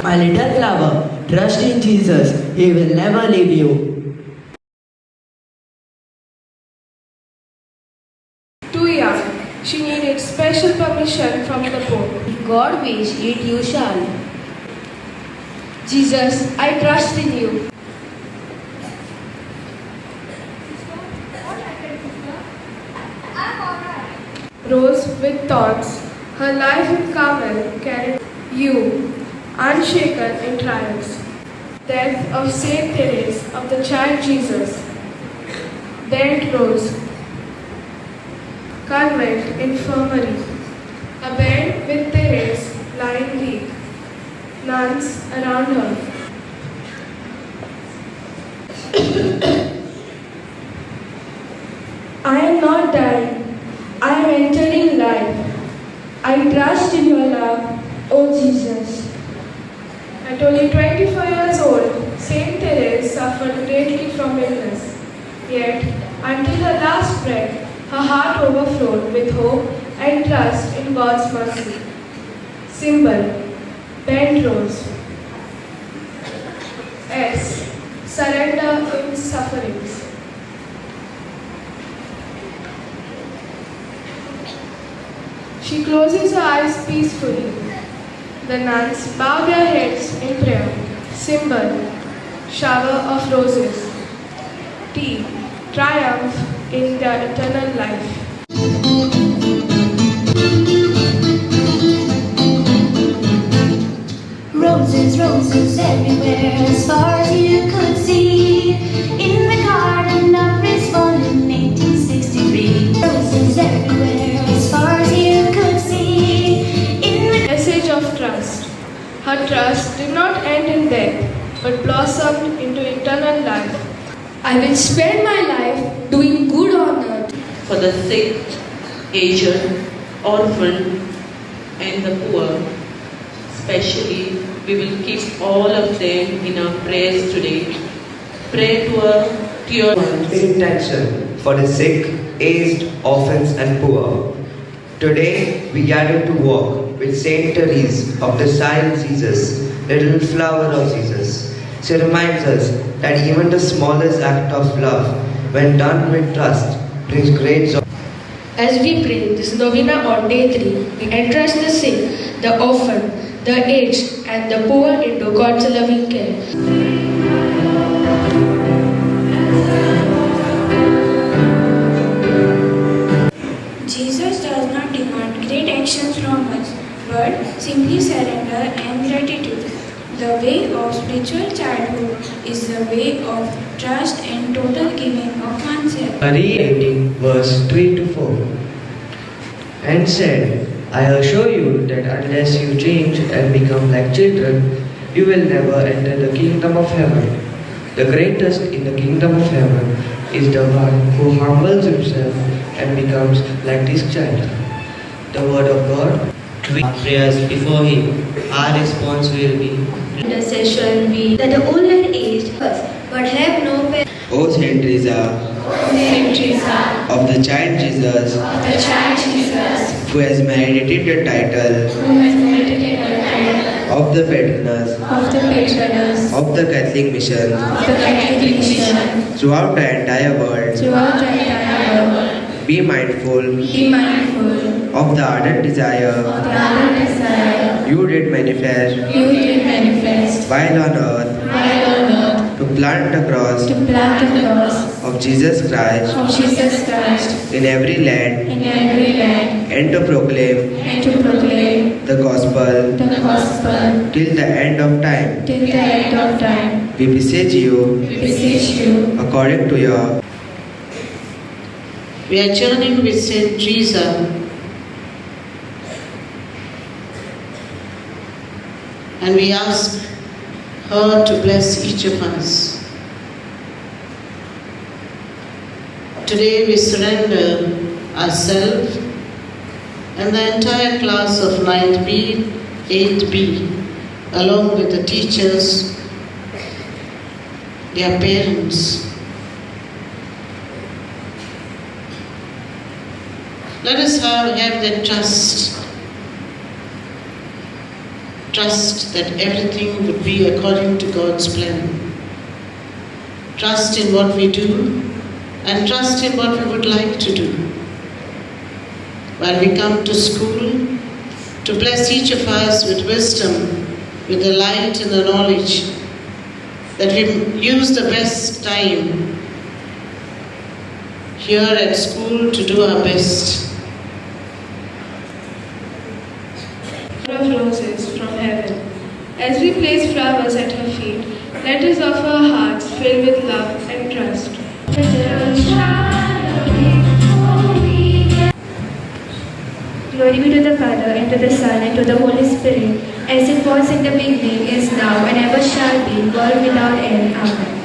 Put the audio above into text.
My little flower, trust in Jesus. He will never leave you. Too young, she needed special permission from the Pope. If God wish it, you shall. Jesus, I trust in you. Rose with thorns, her life in Carmel carried you, unshaken in trials. Death of Saint Therese of the Child Jesus. Bent Rose, convent infirmary. A bed with Therese lying weak, nuns around her. I am not dying. I am entering life. I trust in your love, O Jesus. At only 24 years old, Saint Therese suffered greatly from illness. Yet, until her last breath, her heart overflowed with hope and trust in God's mercy. Symbol: bent rose. S. Surrender in sufferings. She closes her eyes peacefully. The nuns bow their heads in prayer. Symbol: shower of roses. T. Triumph in their eternal life. Roses, roses everywhere, as far as you could see. In the garden of Lisbon in 1863. Roses everywhere, as far as you could see. In the Message of trust. Her trust did not end in death, but blossomed into eternal life. I will spend my life doing good on earth. For the sick, aged, orphan, and the poor. Especially, we will keep all of them in our prayers today. Pray to your intention for the sick, aged, orphans, and poor. Today, we gather to walk with Saint Therese of the Child Jesus, little flower of Jesus. She reminds us that even the smallest act of love, when done with trust, brings great joy. As we pray this novena on day 3, we entrust the sick, the orphan, the aged, and the poor into God's loving care. Jesus does not demand great actions from us, but simply surrender and gratitude. The way of spiritual childhood is the way of trust and total giving of oneself. Marie 18, verse 3 to 4. And said, I assure you that unless you change and become like children, you will never enter the kingdom of heaven. The greatest in the kingdom of heaven is the one who humbles himself and becomes like this child. The word of God. Prayers before Him. Our response will be: Intercession be that the old and aged first, but have no parents. O Saint Teresa, of the Child Jesus, who has merited the title of the patroness of the Catholic mission throughout the entire world, be mindful of the ardent desire you did manifest while on earth to plant the cross of Jesus Christ in every land and to proclaim the gospel till the end of time. We beseech you according to your. We are journeying with Saint Teresa, and we ask her to bless each of us. Today we surrender ourselves and the entire class of 9th B, 8th B, along with the teachers, their parents. Let us have the trust trust that everything would be according to God's plan. Trust in what we do and trust in what we would like to do. While we come to school, to bless each of us with wisdom, with the light and the knowledge, that we use the best time here at school to do our best. Of roses from heaven. As we place flowers at her feet, let us offer our hearts filled with love and trust. Glory be to the Father, and to the Son, and to the Holy Spirit, as it was in the beginning, is now, and ever shall be, world without end. Amen.